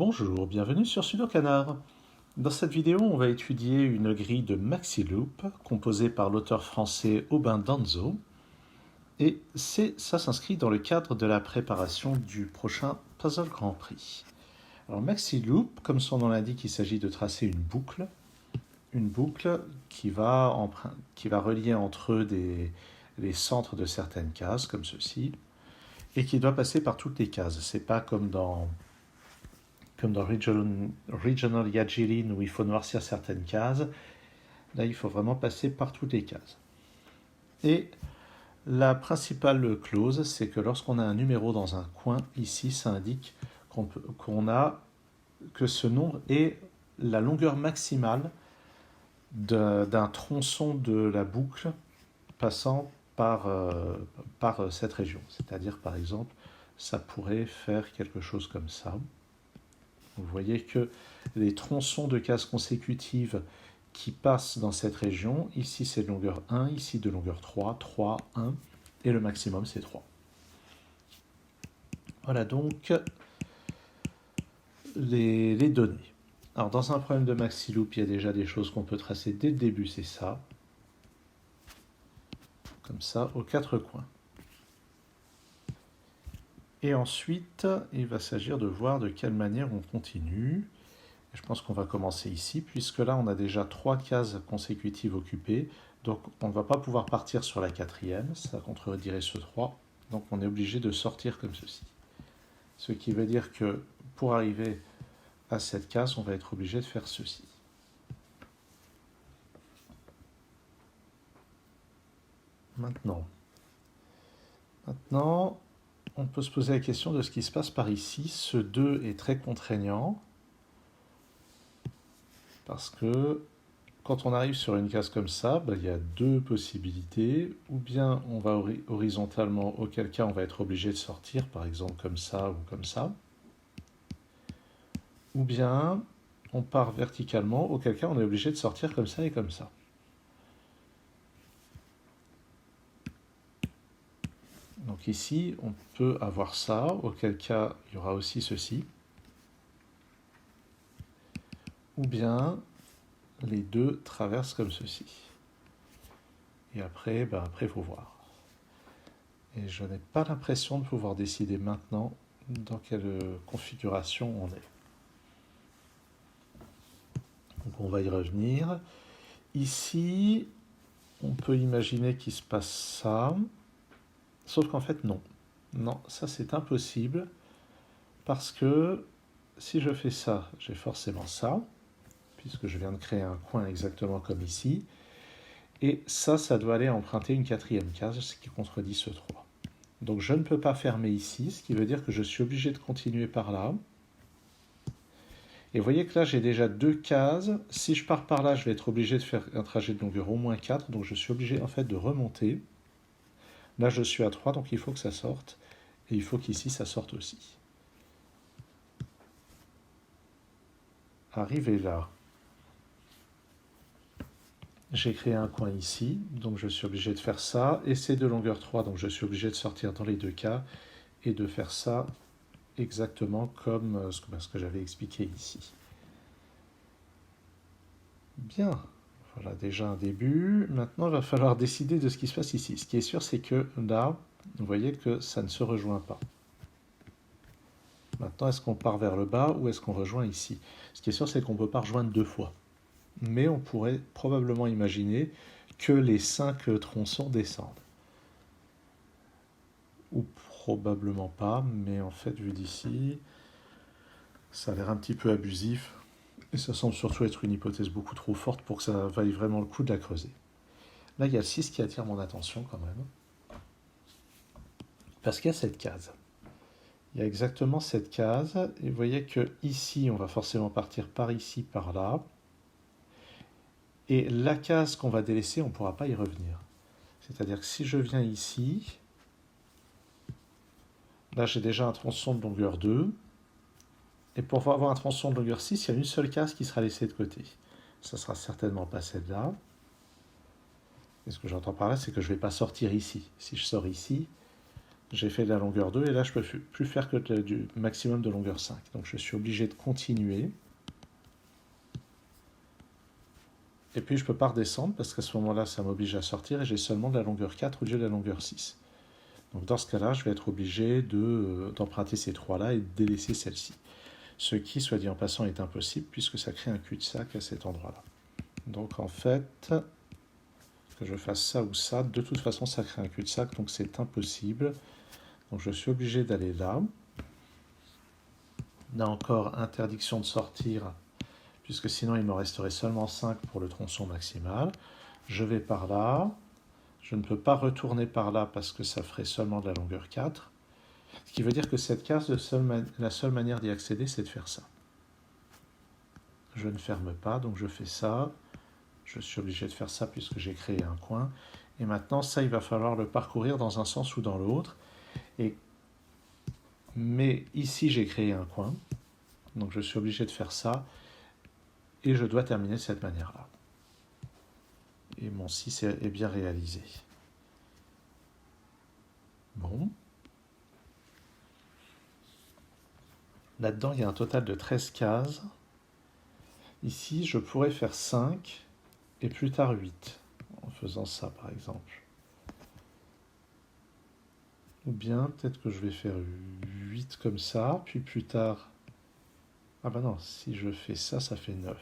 Bonjour, bienvenue sur Sudo Canard. Dans cette vidéo, on va étudier une grille de Maxiloop composée par l'auteur français Aubin Danzo. Et ça s'inscrit dans le cadre de la préparation du prochain Puzzle Grand Prix. Alors Maxiloop, comme son nom l'indique, il s'agit de tracer une boucle qui va relier entre eux les centres de certaines cases, comme ceci, et qui doit passer par toutes les cases. C'est pas comme dans Regional Yajilin où il faut noircir certaines cases. Là, il faut vraiment passer par toutes les cases. Et la principale clause, c'est que lorsqu'on a un numéro dans un coin, ici, ça indique que ce nombre est la longueur maximale d'un tronçon de la boucle passant par cette région. C'est-à-dire, par exemple, ça pourrait faire quelque chose comme ça. Vous voyez que les tronçons de cases consécutives qui passent dans cette région, ici c'est de longueur 1, ici de longueur 3, 3, 1, et le maximum c'est 3. Voilà donc les données. Alors dans un problème de Maxiloop, il y a déjà des choses qu'on peut tracer dès le début, c'est ça. Comme ça, aux quatre coins. Et ensuite, il va s'agir de voir de quelle manière on continue. Je pense qu'on va commencer ici, puisque là, on a déjà 3 cases consécutives occupées. Donc, on ne va pas pouvoir partir sur la quatrième, ça contredirait ce 3. Donc, on est obligé de sortir comme ceci. Ce qui veut dire que pour arriver à cette case, on va être obligé de faire ceci. Maintenant, on peut se poser la question de ce qui se passe par ici. Ce 2 est très contraignant. Parce que quand on arrive sur une case comme ça, il y a deux possibilités. Ou bien on va horizontalement, auquel cas on va être obligé de sortir, par exemple comme ça ou comme ça. Ou bien on part verticalement, auquel cas on est obligé de sortir comme ça et comme ça. Donc ici, on peut avoir ça, auquel cas il y aura aussi ceci. Ou bien les deux traversent comme ceci. Et après, il faut voir. Et je n'ai pas l'impression de pouvoir décider maintenant dans quelle configuration on est. Donc on va y revenir. Ici, on peut imaginer qu'il se passe ça. Sauf qu'en fait, non. Non, ça c'est impossible. Parce que si je fais ça, j'ai forcément ça. Puisque je viens de créer un coin exactement comme ici. Et ça doit aller emprunter une quatrième case, ce qui contredit ce 3. Donc je ne peux pas fermer ici, ce qui veut dire que je suis obligé de continuer par là. Et vous voyez que là, j'ai déjà 2 cases. Si je pars par là, je vais être obligé de faire un trajet de longueur au moins 4. Donc je suis obligé en fait de remonter. Là, je suis à 3, donc il faut que ça sorte. Et il faut qu'ici, ça sorte aussi. Arrivé là, j'ai créé un coin ici. Donc je suis obligé de faire ça. Et c'est de longueur 3, donc je suis obligé de sortir dans les 2 cas. Et de faire ça exactement comme ce que j'avais expliqué ici. Bien, voilà déjà un début. Maintenant, il va falloir décider de ce qui se passe ici. Ce qui est sûr, c'est que là, vous voyez que ça ne se rejoint pas. Maintenant, est-ce qu'on part vers le bas ou est-ce qu'on rejoint ici? Ce qui est sûr, c'est qu'on ne peut pas rejoindre 2 fois. Mais on pourrait probablement imaginer que les 5 tronçons descendent. Ou probablement pas, mais en fait, vu d'ici, ça a l'air un petit peu abusif. Et ça semble surtout être une hypothèse beaucoup trop forte pour que ça vaille vraiment le coup de la creuser. Là, il y a le 6 qui attire mon attention quand même. Parce qu'il y a cette case. Il y a exactement cette case. Et vous voyez que ici, on va forcément partir par ici, par là. Et la case qu'on va délaisser, on ne pourra pas y revenir. C'est-à-dire que si je viens ici, là j'ai déjà un tronçon de longueur 2. Et pour avoir un tronçon de longueur 6, il y a une seule case qui sera laissée de côté. Ça ne sera certainement pas celle-là. Et ce que j'entends par là, c'est que je ne vais pas sortir ici. Si je sors ici, J'ai fait de la longueur 2 et là je ne peux plus faire que du maximum de longueur 5. Donc je suis obligé de continuer. Et puis je ne peux pas redescendre parce qu'à ce moment-là ça m'oblige à sortir et j'ai seulement de la longueur 4 au lieu de la longueur 6. Donc dans ce cas-là je vais être obligé d'emprunter ces trois-là et de délaisser celle-ci. Ce qui, soit dit en passant, est impossible puisque ça crée un cul-de-sac à cet endroit-là. Donc en fait, que je fasse ça ou ça, de toute façon ça crée un cul-de-sac, donc c'est impossible. Donc je suis obligé d'aller là. Là encore, interdiction de sortir, puisque sinon il me resterait seulement 5 pour le tronçon maximal. Je vais par là. Je ne peux pas retourner par là parce que ça ferait seulement de la longueur 4. Ce qui veut dire que cette case, la seule manière d'y accéder, c'est de faire ça. Je ne ferme pas, donc je fais ça. Je suis obligé de faire ça puisque j'ai créé un coin. Et maintenant, ça, il va falloir le parcourir dans un sens ou dans l'autre. Mais ici, j'ai créé un coin. Donc je suis obligé de faire ça. Et je dois terminer de cette manière-là. Et mon 6 est bien réalisé. Bon. Là-dedans, il y a un total de 13 cases. Ici, je pourrais faire 5 et plus tard 8 en faisant ça, par exemple. Ou bien, peut-être que je vais faire 8 comme ça, puis plus tard... Ah bah non, si je fais ça, ça fait 9.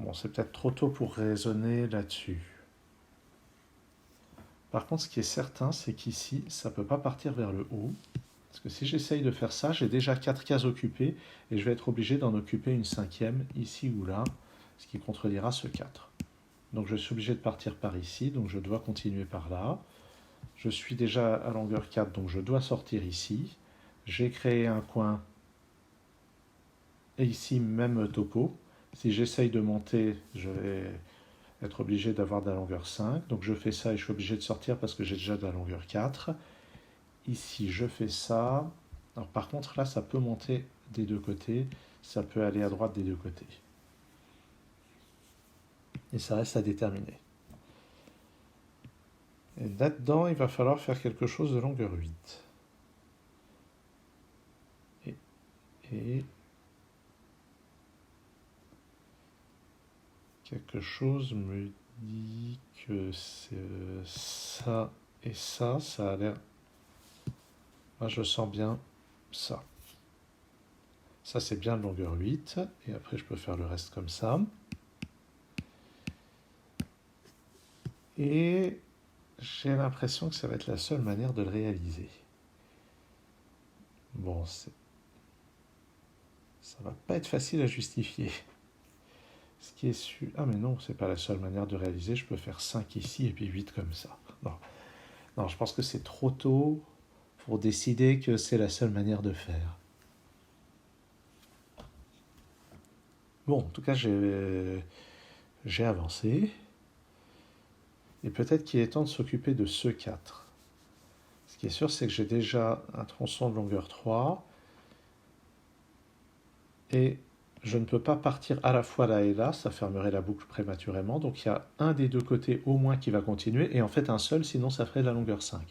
Bon, c'est peut-être trop tôt pour raisonner là-dessus. Par contre, ce qui est certain, c'est qu'ici, ça ne peut pas partir vers le haut. Parce que si j'essaye de faire ça, j'ai déjà 4 cases occupées et je vais être obligé d'en occuper une 5e ici ou là, ce qui contredira ce 4. Donc je suis obligé de partir par ici, donc je dois continuer par là. Je suis déjà à longueur 4, donc je dois sortir ici. J'ai créé un coin et ici même topo. Si j'essaye de monter, je vais être obligé d'avoir de la longueur 5. Donc je fais ça et je suis obligé de sortir parce que j'ai déjà de la longueur 4. Ici, je fais ça. Alors par contre, là, ça peut monter des deux côtés. Ça peut aller à droite des deux côtés. Et ça reste à déterminer. Et là-dedans, il va falloir faire quelque chose de longueur 8. Et quelque chose me dit que ça et ça a l'air... Moi, je sens bien ça. Ça, c'est bien de longueur 8. Et après, je peux faire le reste comme ça. Et j'ai l'impression que ça va être la seule manière de le réaliser. Bon, ça va pas être facile à justifier. Ce qui est sûr... Ah mais non, c'est pas la seule manière de réaliser. Je peux faire 5 ici et puis 8 comme ça. Non, non, je pense que c'est trop tôt pour décider que c'est la seule manière de faire. Bon, en tout cas, j'ai avancé. Et peut-être qu'il est temps de s'occuper de ce 4. Ce qui est sûr, c'est que j'ai déjà un tronçon de longueur 3. Et je ne peux pas partir à la fois là et là, ça fermerait la boucle prématurément. Donc il y a un des deux côtés au moins qui va continuer, et en fait un seul, sinon ça ferait de la longueur 5.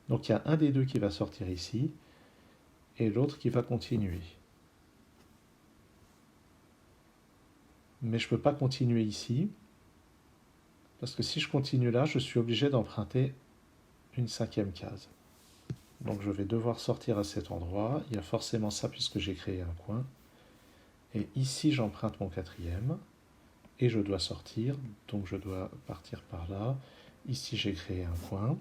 Donc il y a un des deux qui va sortir ici, et l'autre qui va continuer. Mais je ne peux pas continuer ici, parce que si je continue là, je suis obligé d'emprunter une 5e case. Donc je vais devoir sortir à cet endroit. Il y a forcément ça puisque j'ai créé un coin. Et ici, j'emprunte mon 4e. Et je dois sortir. Donc je dois partir par là. Ici, j'ai créé un coin.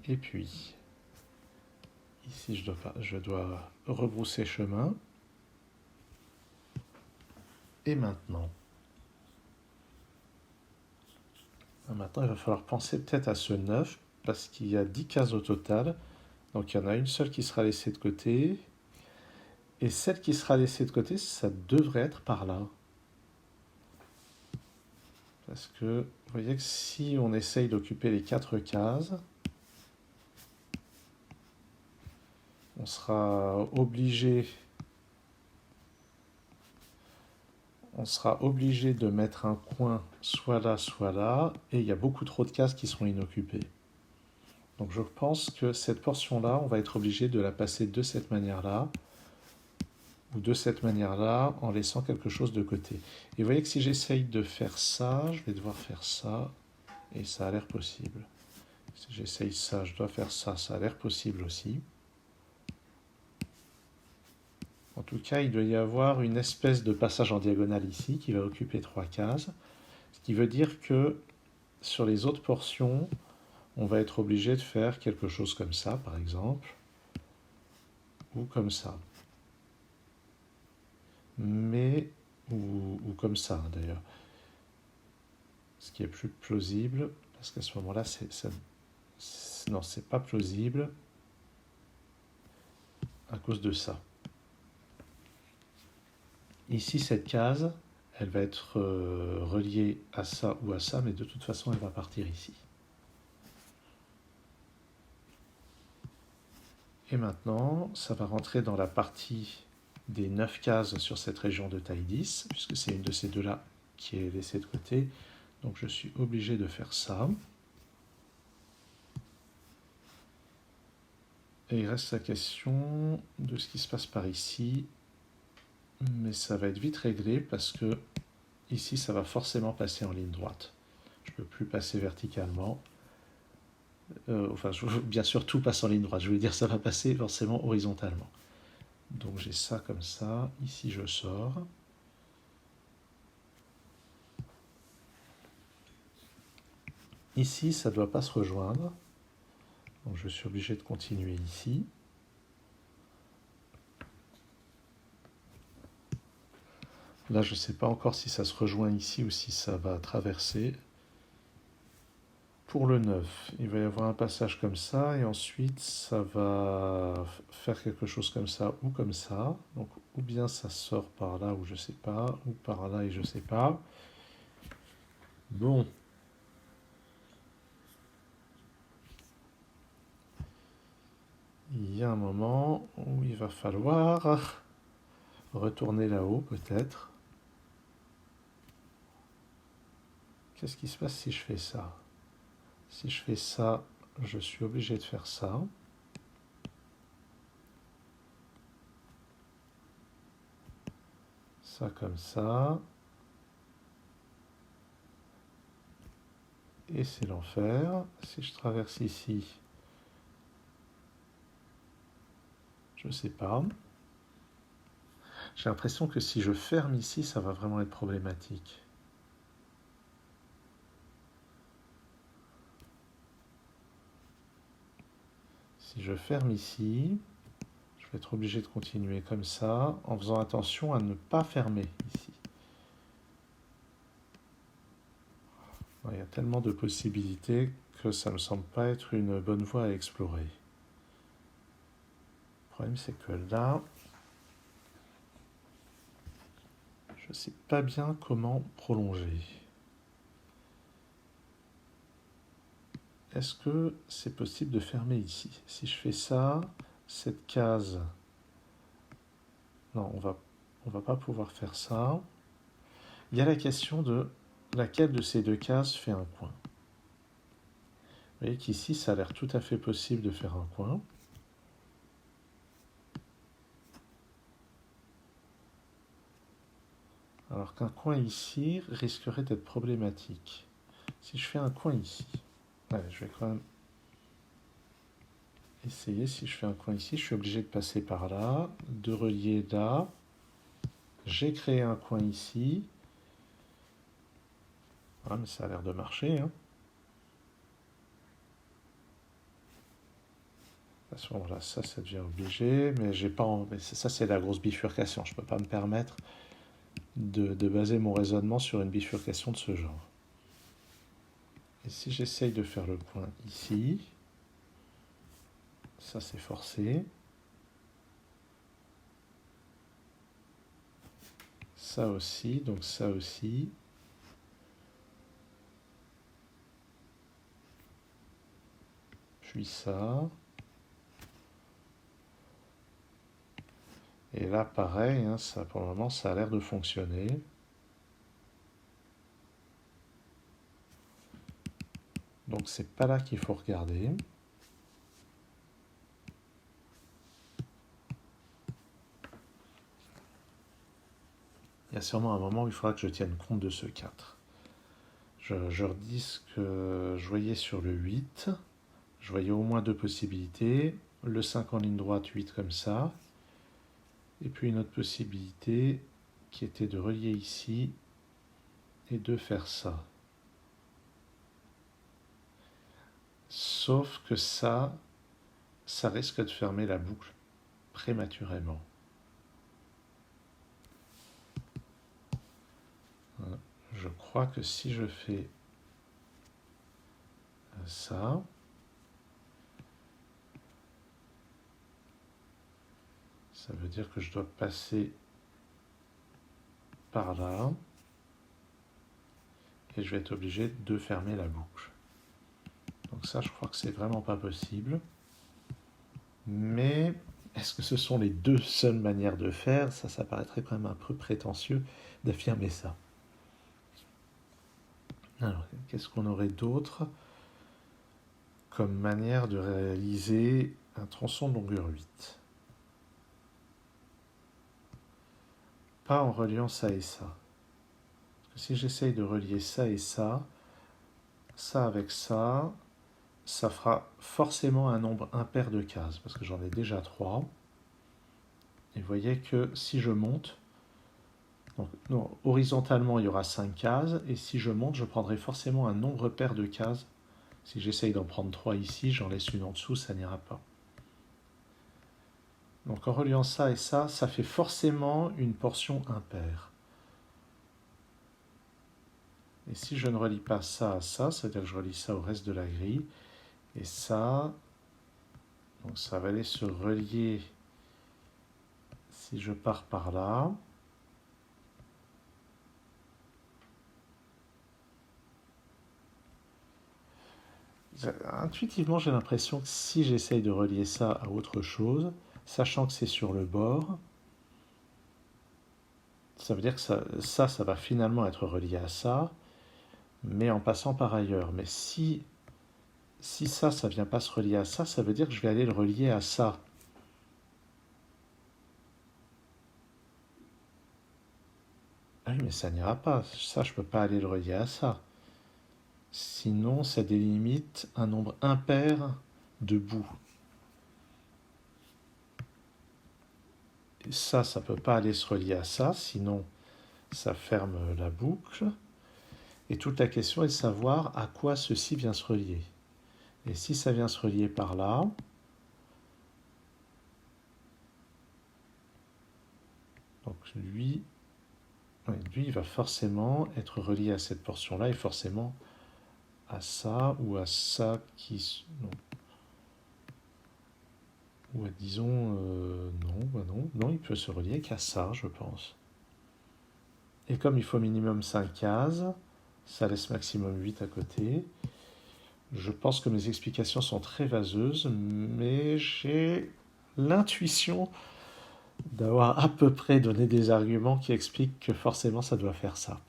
Et puis, ici, je dois rebrousser chemin. Et maintenant, il va falloir penser peut-être à ce 9, parce qu'il y a 10 cases au total. Donc il y en a une seule qui sera laissée de côté. Et celle qui sera laissée de côté, ça devrait être par là. Parce que vous voyez que si on essaye d'occuper les 4 cases, on sera obligé on sera obligé de mettre un coin soit là, et il y a beaucoup trop de cases qui seront inoccupées. Donc je pense que cette portion-là, on va être obligé de la passer de cette manière-là, ou de cette manière-là, en laissant quelque chose de côté. Et vous voyez que si j'essaye de faire ça, je vais devoir faire ça, et ça a l'air possible. Si j'essaye ça, je dois faire ça, ça a l'air possible aussi. En tout cas, il doit y avoir une espèce de passage en diagonale ici qui va occuper 3 cases, ce qui veut dire que sur les autres portions, on va être obligé de faire quelque chose comme ça, par exemple, ou comme ça. Mais, ou comme ça d'ailleurs. Ce qui est plus plausible, parce qu'à ce moment-là, non, c'est pas plausible à cause de ça. Ici, cette case, elle va être reliée à ça ou à ça, mais de toute façon, elle va partir ici. Et maintenant, ça va rentrer dans la partie des 9 cases sur cette région de taille 10, puisque c'est une de ces deux-là qui est laissée de côté. Donc je suis obligé de faire ça. Et il reste la question de ce qui se passe par ici. Mais ça va être vite réglé parce que ici, ça va forcément passer en ligne droite. Je ne peux plus passer verticalement. Bien sûr, tout passe en ligne droite. Je voulais dire, ça va passer forcément horizontalement. Donc j'ai ça comme ça. Ici, je sors. Ici, ça ne doit pas se rejoindre. Donc je suis obligé de continuer ici. Là, je ne sais pas encore si ça se rejoint ici ou si ça va traverser. Pour le 9, il va y avoir un passage comme ça, et ensuite ça va faire quelque chose comme ça ou comme ça. Donc ou bien ça sort par là ou je sais pas, ou par là et je sais pas. Bon. Il y a un moment où il va falloir retourner là-haut peut-être. Qu'est-ce qui se passe si je fais ça? Si je fais ça, je suis obligé de faire ça. Ça comme ça. Et c'est l'enfer. Si je traverse ici, je sais pas. J'ai l'impression que si je ferme ici, ça va vraiment être problématique. Si je ferme ici, je vais être obligé de continuer comme ça, en faisant attention à ne pas fermer ici. Il y a tellement de possibilités que ça ne me semble pas être une bonne voie à explorer. Le problème, c'est que là, je ne sais pas bien comment prolonger. Est-ce que c'est possible de fermer ici? Si je fais ça, cette case... Non, on va pas pouvoir faire ça. Il y a la question de laquelle de ces deux cases fait un coin. Vous voyez qu'ici, ça a l'air tout à fait possible de faire un coin. Alors qu'un coin ici risquerait d'être problématique. Si je fais un coin ici, ouais, je vais quand même essayer. Si je fais un coin ici, je suis obligé de passer par là, de relier là. J'ai créé un coin ici. Ah, mais ça a l'air de marcher, hein. À ce moment-là, ça devient obligé, mais j'ai pas. Mais ça, c'est la grosse bifurcation. Je ne peux pas me permettre de baser mon raisonnement sur une bifurcation de ce genre. Et si j'essaye de faire le coin ici, ça c'est forcé. Ça aussi, donc ça aussi. Puis ça. Et là, pareil, hein, ça, pour le moment, ça a l'air de fonctionner. Donc c'est pas là qu'il faut regarder. Il y a sûrement un moment où il faudra que je tienne compte de ce 4. Je redis ce que je voyais sur le 8. Je voyais au moins deux possibilités. Le 5 en ligne droite, 8 comme ça. Et puis une autre possibilité qui était de relier ici et de faire ça. Sauf que ça risque de fermer la boucle prématurément. Voilà. Je crois que si je fais ça, ça veut dire que je dois passer par là et je vais être obligé de fermer la boucle. Donc ça, je crois que c'est vraiment pas possible. Mais est-ce que ce sont les deux seules manières de faire? Ça paraîtrait quand même un peu prétentieux d'affirmer ça. Alors, qu'est-ce qu'on aurait d'autre comme manière de réaliser un tronçon de longueur 8? Pas en reliant ça et ça. Parce que si j'essaye de relier ça et ça avec ça, ça fera forcément un nombre impair de cases, parce que j'en ai déjà 3. Et vous voyez que si je monte, donc, non, horizontalement il y aura 5 cases, et si je monte, je prendrai forcément un nombre pair de cases. Si j'essaye d'en prendre 3 ici, j'en laisse une en dessous, ça n'ira pas. Donc en reliant ça et ça fait forcément une portion impaire. Et si je ne relie pas ça à ça, c'est-à-dire que je relie ça au reste de la grille, et ça, donc ça va aller se relier si je pars par là. Intuitivement, j'ai l'impression que si j'essaye de relier ça à autre chose, sachant que c'est sur le bord, ça veut dire que ça va finalement être relié à ça, mais en passant par ailleurs. Mais si ça ne vient pas se relier à ça, ça veut dire que je vais aller le relier à ça. Ah oui, mais ça n'ira pas. Ça, je ne peux pas aller le relier à ça. Sinon, ça délimite un nombre impair de bouts. Et ça ne peut pas aller se relier à ça, sinon ça ferme la boucle. Et toute la question est de savoir à quoi ceci vient se relier. Et si ça vient se relier par là, donc lui il va forcément être relié à cette portion-là et forcément à ça ou à ça qui... Non. Ou à, disons... non, il peut se relier qu'à ça, je pense. Et comme il faut minimum 5 cases, ça laisse maximum 8 à côté. Je pense que mes explications sont très vaseuses, mais j'ai l'intuition d'avoir à peu près donné des arguments qui expliquent que forcément ça doit faire ça.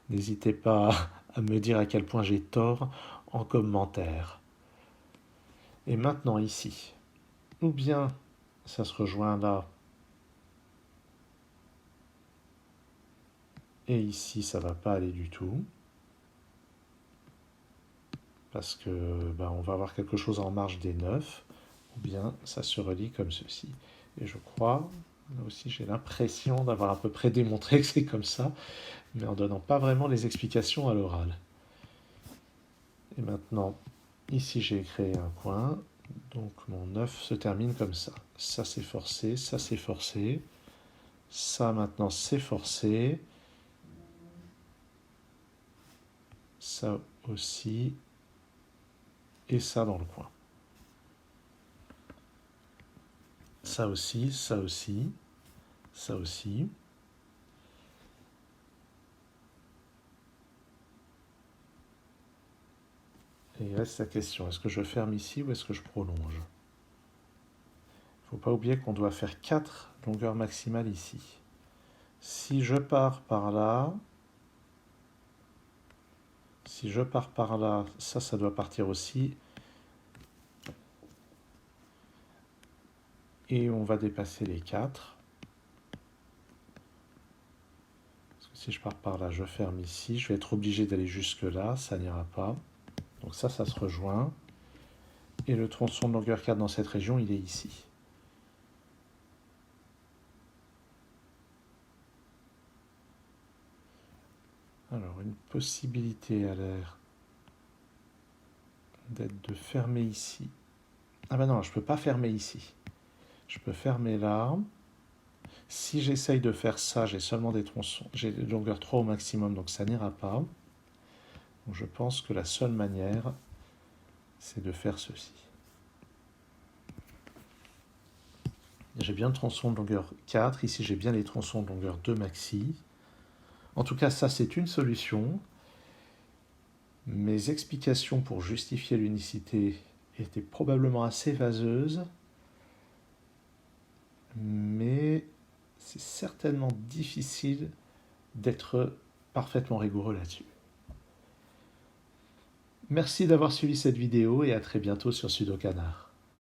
N'hésitez pas à me dire à quel point j'ai tort en commentaire. Et maintenant ici, ou bien ça se rejoint là, et ici ça va pas aller du tout, parce que on va avoir quelque chose en marge des 9, ou bien ça se relie comme ceci. Et je crois, là aussi j'ai l'impression d'avoir à peu près démontré que c'est comme ça, mais en donnant pas vraiment les explications à l'oral. Et maintenant, ici j'ai créé un point, donc mon 9 se termine comme ça. Ça c'est forcé, ça c'est forcé, ça maintenant c'est forcé, ça aussi, et ça dans le coin. Ça aussi, ça aussi, ça aussi. Et il reste la question, est-ce que je ferme ici ou est-ce que je prolonge? Il ne faut pas oublier qu'on doit faire 4 longueurs maximales ici. Si je pars par là, Si je pars par là, ça doit partir aussi. Et on va dépasser les 4. Parce que si je pars par là, je ferme ici. Je vais être obligé d'aller jusque là, ça n'ira pas. Donc ça se rejoint. Et le tronçon de longueur 4 dans cette région, il est ici. Alors, une possibilité a l'air d'être de fermer ici. Ah ben non, je ne peux pas fermer ici. Je peux fermer là. Si j'essaye de faire ça, j'ai seulement des tronçons. J'ai de longueur 3 au maximum, donc ça n'ira pas. Donc je pense que la seule manière, c'est de faire ceci. J'ai bien le tronçon de longueur 4. Ici, j'ai bien les tronçons de longueur 2 maxi. En tout cas, ça, c'est une solution. Mes explications pour justifier l'unicité étaient probablement assez vaseuses, mais c'est certainement difficile d'être parfaitement rigoureux là-dessus. Merci d'avoir suivi cette vidéo et à très bientôt sur Sudocanar.